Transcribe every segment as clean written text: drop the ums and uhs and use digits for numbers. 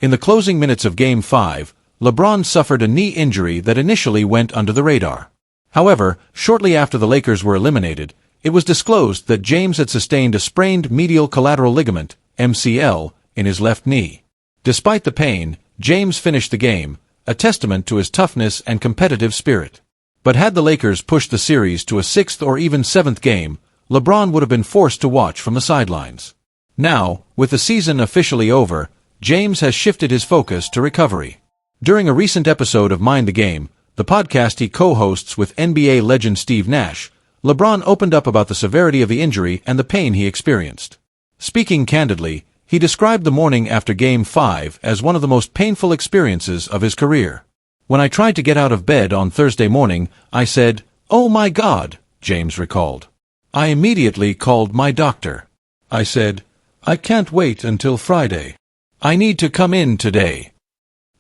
In the closing minutes of Game 5, LeBron suffered a knee injury that initially went under the radar. However, shortly after the Lakers were eliminated, it was disclosed that James had sustained a sprained medial collateral ligament, MCL, in his left knee. Despite the pain, James finished the game, a testament to his toughness and competitive spirit. But had the Lakers pushed the series to a 6th or even 7th game, LeBron would have been forced to watch from the sidelines. Now, with the season officially over, James has shifted his focus to recovery. During a recent episode of Mind the Game, the podcast he co-hosts with NBA legend Steve Nash, LeBron opened up about the severity of the injury and the pain he experienced. Speaking candidly, he described the morning after Game 5 as one of the most painful experiences of his career. "When I tried to get out of bed on Thursday morning, I said, 'Oh my God,'" James recalled. "I immediately called my doctor. I said, 'I can't wait until Friday. I need to come in today.'"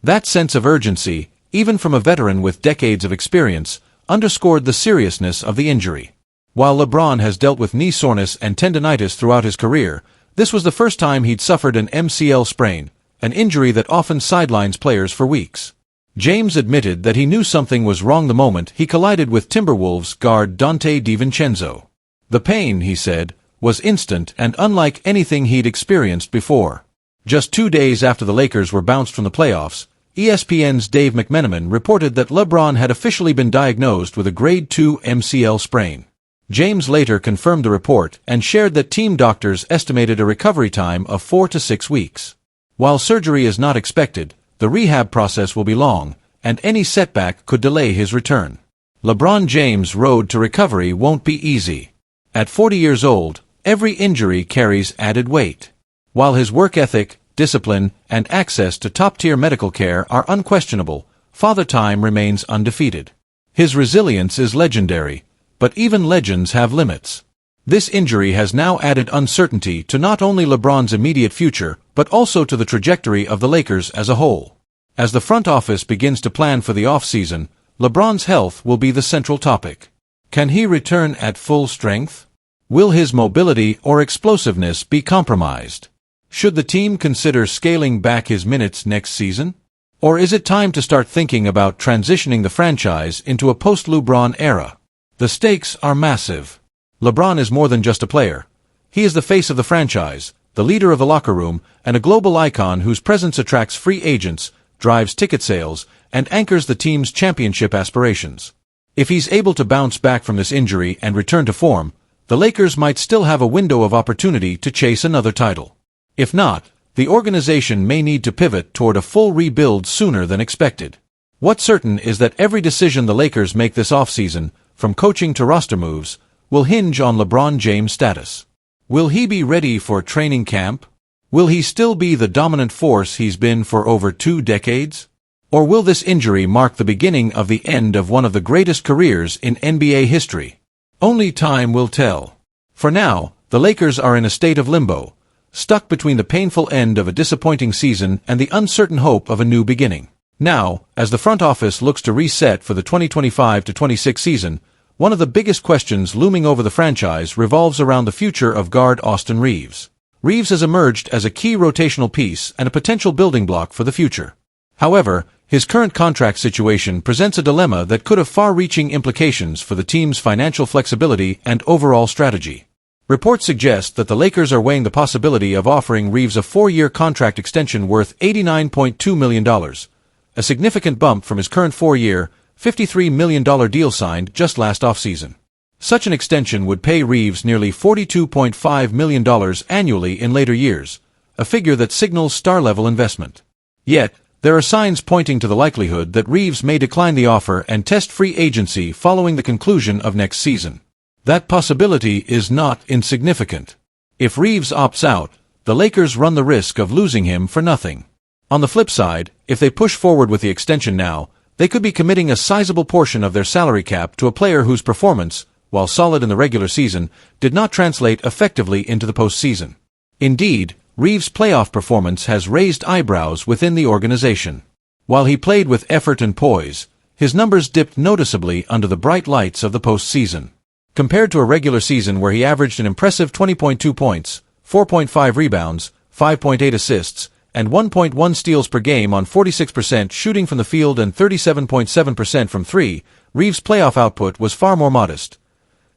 That sense of urgency, even from a veteran with decades of experience, underscored the seriousness of the injury. While LeBron has dealt with knee soreness and tendinitis throughout his career, this was the first time he'd suffered an MCL sprain, an injury that often sidelines players for weeks. James admitted that he knew something was wrong the moment he collided with Timberwolves guard Donte DiVincenzo. The pain, he said, was instant and unlike anything he'd experienced before. Just 2 days after the Lakers were bounced from the playoffs, ESPN's Dave McMenamin reported that LeBron had officially been diagnosed with a Grade 2 MCL sprain. James later confirmed the report and shared that team doctors estimated a recovery time of 4 to 6 weeks. While surgery is not expected, the rehab process will be long, and any setback could delay his return. LeBron James' road to recovery won't be easy. At 40 years old, every injury carries added weight. While his work ethic, discipline, and access to top-tier medical care are unquestionable, Father Time remains undefeated. His resilience is legendary, but even legends have limits. This injury has now added uncertainty to not only LeBron's immediate future, but also to the trajectory of the Lakers as a whole. As the front office begins to plan for the off-season, LeBron's health will be the central topic. Can he return at full strength? Will his mobility or explosiveness be compromised? Should the team consider scaling back his minutes next season? Or is it time to start thinking about transitioning the franchise into a post-LeBron era? The stakes are massive. LeBron is more than just a player. He is the face of the franchise, the leader of the locker room, and a global icon whose presence attracts free agents, drives ticket sales, and anchors the team's championship aspirations. If he's able to bounce back from this injury and return to form, the Lakers might still have a window of opportunity to chase another title. If not, the organization may need to pivot toward a full rebuild sooner than expected. What's certain is that every decision the Lakers make this offseason, from coaching to roster moves, will hinge on LeBron James' status. Will he be ready for training camp? Will he still be the dominant force he's been for over 2 decades? Or will this injury mark the beginning of the end of one of the greatest careers in NBA history? Only time will tell. For now, the Lakers are in a state of limbo, stuck between the painful end of a disappointing season and the uncertain hope of a new beginning. Now, as the front office looks to reset for the 2025-26 season, one of the biggest questions looming over the franchise revolves around the future of guard Austin Reaves. Reaves has emerged as a key rotational piece and a potential building block for the future. However, his current contract situation presents a dilemma that could have far-reaching implications for the team's financial flexibility and overall strategy. Reports suggest that the Lakers are weighing the possibility of offering Reaves a 4-year contract extension worth $89.2 million, a significant bump from his current 4-year, $53 million deal signed just last offseason. Such an extension would pay Reaves nearly $42.5 million annually in later years, a figure that signals star-level investment. Yet, there are signs pointing to the likelihood that Reaves may decline the offer and test free agency following the conclusion of next season. That possibility is not insignificant. If Reaves opts out, the Lakers run the risk of losing him for nothing. On the flip side, if they push forward with the extension now, they could be committing a sizable portion of their salary cap to a player whose performance, while solid in the regular season, did not translate effectively into the postseason. Indeed, Reaves' playoff performance has raised eyebrows within the organization. While he played with effort and poise, his numbers dipped noticeably under the bright lights of the postseason. Compared to a regular season where he averaged an impressive 20.2 points, 4.5 rebounds, 5.8 assists, and 1.1 steals per game on 46% shooting from the field and 37.7% from three, Reaves' playoff output was far more modest.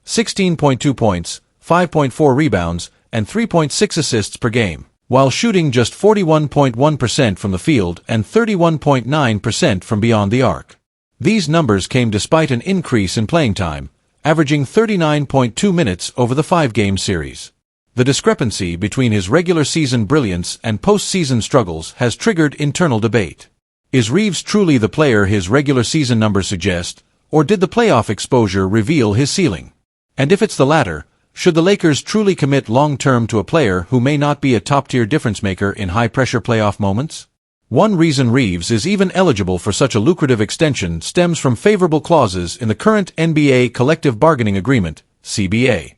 16.2 points, 5.4 rebounds, and 3.6 assists per game, while shooting just 41.1% from the field and 31.9% from beyond the arc. These numbers came despite an increase in playing time, averaging 39.2 minutes over the 5-game series. The discrepancy between his regular season brilliance and postseason struggles has triggered internal debate. Is Reaves truly the player his regular season numbers suggest, or did the playoff exposure reveal his ceiling? And if it's the latter, should the Lakers truly commit long-term to a player who may not be a top-tier difference-maker in high-pressure playoff moments? One reason Reaves is even eligible for such a lucrative extension stems from favorable clauses in the current NBA Collective Bargaining Agreement, CBA.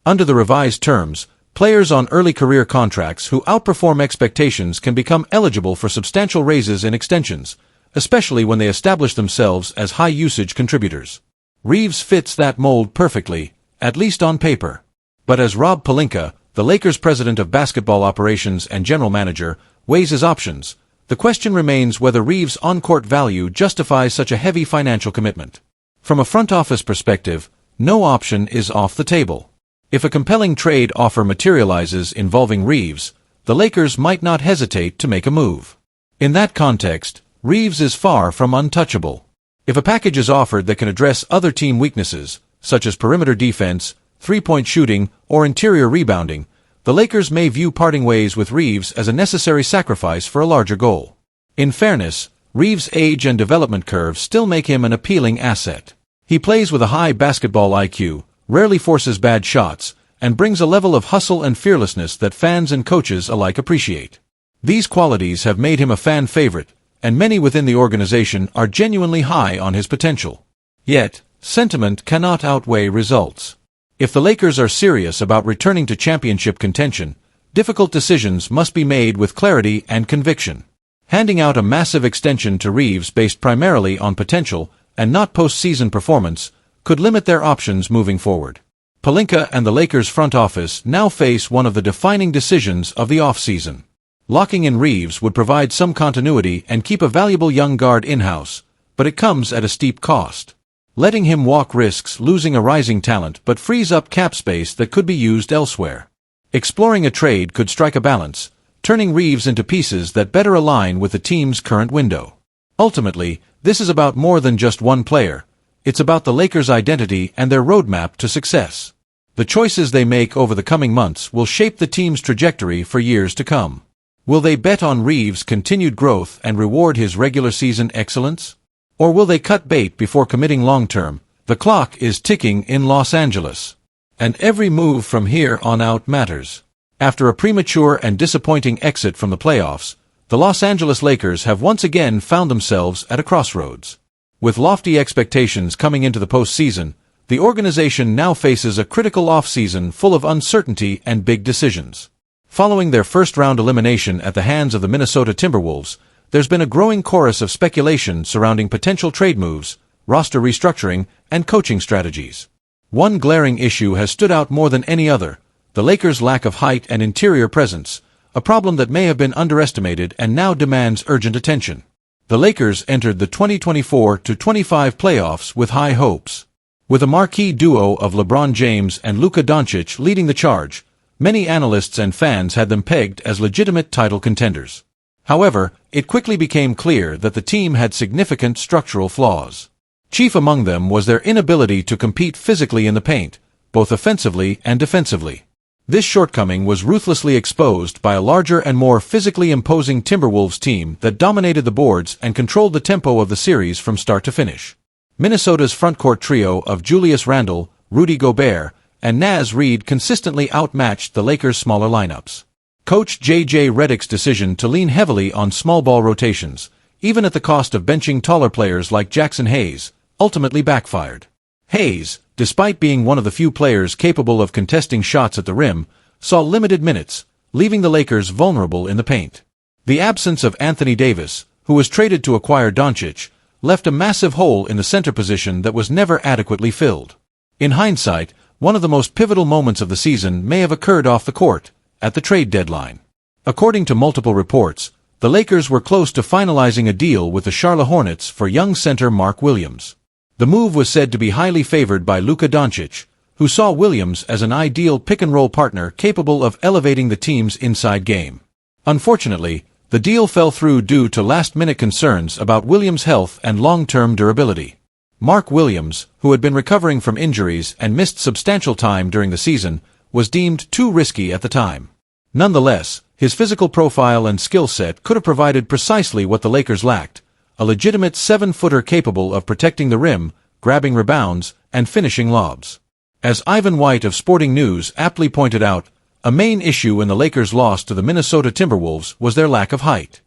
Under the revised terms, players on early career contracts who outperform expectations can become eligible for substantial raises and extensions, especially when they establish themselves as high-usage contributors. Reaves fits that mold perfectly, at least on paper. But as Rob Pelinka, the Lakers' president of basketball operations and general manager, weighs his options, the question remains whether Reaves' on-court value justifies such a heavy financial commitment. From a front office perspective, no option is off the table. If a compelling trade offer materializes involving Reaves, the Lakers might not hesitate to make a move. In that context, Reaves is far from untouchable. If a package is offered that can address other team weaknesses, such as perimeter defense, three-point shooting, or interior rebounding, the Lakers may view parting ways with Reaves as a necessary sacrifice for a larger goal. In fairness, Reaves' age and development curve still make him an appealing asset. He plays with a high basketball IQ, rarely forces bad shots, and brings a level of hustle and fearlessness that fans and coaches alike appreciate. These qualities have made him a fan favorite, and many within the organization are genuinely high on his potential. Yet, sentiment cannot outweigh results. If the Lakers are serious about returning to championship contention, difficult decisions must be made with clarity and conviction. Handing out a massive extension to Reaves based primarily on potential and not postseason performance could limit their options moving forward. Pelinka and the Lakers front office now face one of the defining decisions of the offseason. Locking in Reaves would provide some continuity and keep a valuable young guard in-house, but it comes at a steep cost. Letting him walk risks losing a rising talent but frees up cap space that could be used elsewhere. Exploring a trade could strike a balance, turning Reaves into pieces that better align with the team's current window. Ultimately, this is about more than just one player. It's about the Lakers' identity and their roadmap to success. The choices they make over the coming months will shape the team's trajectory for years to come. Will they bet on Reaves' continued growth and reward his regular season excellence? Or will they cut bait before committing long-term? The clock is ticking in Los Angeles, and every move from here on out matters. After a premature and disappointing exit from the playoffs, the Los Angeles Lakers have once again found themselves at a crossroads. With lofty expectations coming into the postseason, the organization now faces a critical offseason full of uncertainty and big decisions. Following their first-round elimination at the hands of the Minnesota Timberwolves, there's been a growing chorus of speculation surrounding potential trade moves, roster restructuring, and coaching strategies. One glaring issue has stood out more than any other: the Lakers' lack of height and interior presence, a problem that may have been underestimated and now demands urgent attention. The Lakers entered the 2024-25 playoffs with high hopes. With a marquee duo of LeBron James and Luka Doncic leading the charge, many analysts and fans had them pegged as legitimate title contenders. However, it quickly became clear that the team had significant structural flaws. Chief among them was their inability to compete physically in the paint, both offensively and defensively. This shortcoming was ruthlessly exposed by a larger and more physically imposing Timberwolves team that dominated the boards and controlled the tempo of the series from start to finish. Minnesota's frontcourt trio of Julius Randle, Rudy Gobert, and Naz Reid consistently outmatched the Lakers' smaller lineups. Coach J.J. Redick's decision to lean heavily on small ball rotations, even at the cost of benching taller players like Jackson Hayes, ultimately backfired. Hayes, despite being one of the few players capable of contesting shots at the rim, saw limited minutes, leaving the Lakers vulnerable in the paint. The absence of Anthony Davis, who was traded to acquire Doncic, left a massive hole in the center position that was never adequately filled. In hindsight, one of the most pivotal moments of the season may have occurred off the court, at the trade deadline. According to multiple reports, the Lakers were close to finalizing a deal with the Charlotte Hornets for young center Mark Williams. The move was said to be highly favored by Luka Doncic, who saw Williams as an ideal pick-and-roll partner capable of elevating the team's inside game. Unfortunately, the deal fell through due to last-minute concerns about Williams' health and long-term durability. Mark Williams, who had been recovering from injuries and missed substantial time during the season, was deemed too risky at the time. Nonetheless, his physical profile and skill set could have provided precisely what the Lakers lacked, a legitimate 7-footer capable of protecting the rim, grabbing rebounds, and finishing lobs. As Ivan White of Sporting News aptly pointed out, a main issue in the Lakers' loss to the Minnesota Timberwolves was their lack of height.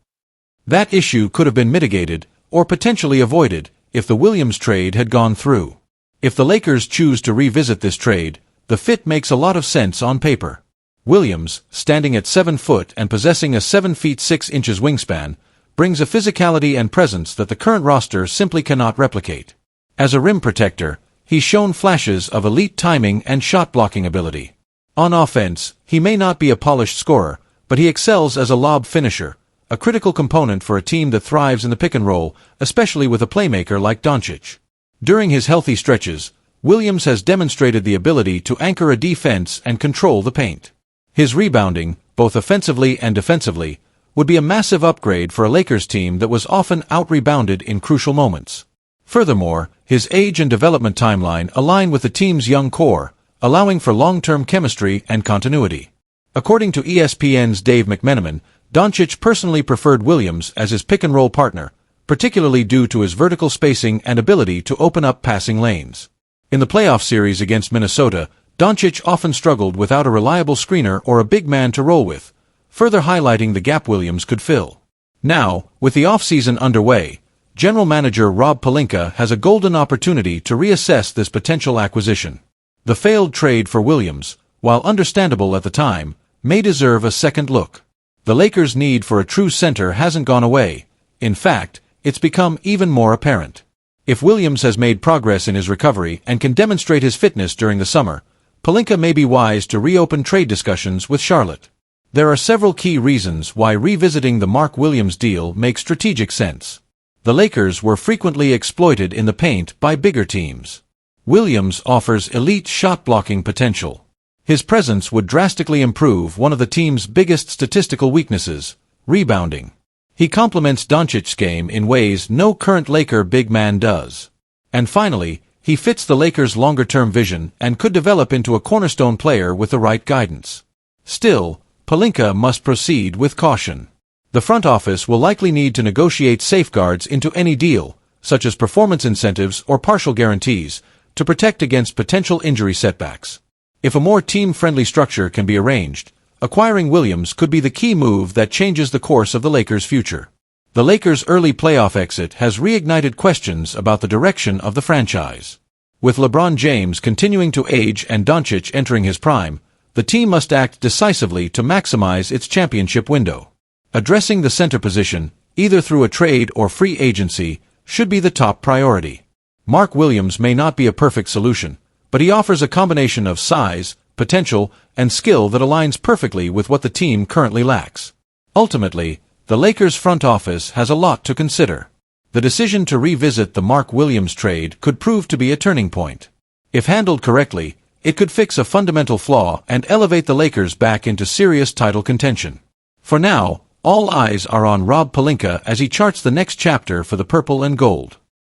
That issue could have been mitigated, or potentially avoided, if the Williams trade had gone through. If the Lakers choose to revisit this trade, the fit makes a lot of sense on paper. Williams, standing at 7 foot and possessing a 7 feet 6 inches wingspan, brings a physicality and presence that the current roster simply cannot replicate. As a rim protector, he's shown flashes of elite timing and shot-blocking ability. On offense, he may not be a polished scorer, but he excels as a lob finisher, a critical component for a team that thrives in the pick-and-roll, especially with a playmaker like Doncic. During his healthy stretches, Williams has demonstrated the ability to anchor a defense and control the paint. His rebounding, both offensively and defensively, would be a massive upgrade for a Lakers team that was often out-rebounded in crucial moments. Furthermore, his age and development timeline align with the team's young core, allowing for long-term chemistry and continuity. According to ESPN's Dave McMenamin, Doncic personally preferred Williams as his pick-and-roll partner, particularly due to his vertical spacing and ability to open up passing lanes. In the playoff series against Minnesota, Doncic often struggled without a reliable screener or a big man to roll with, further highlighting the gap Williams could fill. Now, with the offseason underway, General Manager Rob Pelinka has a golden opportunity to reassess this potential acquisition. The failed trade for Williams, while understandable at the time, may deserve a second look. The Lakers' need for a true center hasn't gone away. In fact, it's become even more apparent. If Williams has made progress in his recovery and can demonstrate his fitness during the summer, Pelinka may be wise to reopen trade discussions with Charlotte. There are several key reasons why revisiting the Mark Williams deal makes strategic sense. The Lakers were frequently exploited in the paint by bigger teams. Williams offers elite shot-blocking potential. His presence would drastically improve one of the team's biggest statistical weaknesses, rebounding. He complements Doncic's game in ways no current Laker big man does. And finally, he fits the Lakers' longer-term vision and could develop into a cornerstone player with the right guidance. Still, Pelinka must proceed with caution. The front office will likely need to negotiate safeguards into any deal, such as performance incentives or partial guarantees, to protect against potential injury setbacks. If a more team-friendly structure can be arranged, acquiring Williams could be the key move that changes the course of the Lakers' future. The Lakers' early playoff exit has reignited questions about the direction of the franchise. With LeBron James continuing to age and Doncic entering his prime, the team must act decisively to maximize its championship window. Addressing the center position, either through a trade or free agency, should be the top priority. Mark Williams may not be a perfect solution, but he offers a combination of size, potential, and skill that aligns perfectly with what the team currently lacks. Ultimately, the Lakers' front office has a lot to consider. The decision to revisit the Mark Williams trade could prove to be a turning point. If handled correctly, it could fix a fundamental flaw and elevate the Lakers back into serious title contention. For now, all eyes are on Rob Pelinka as he charts the next chapter for the purple and gold.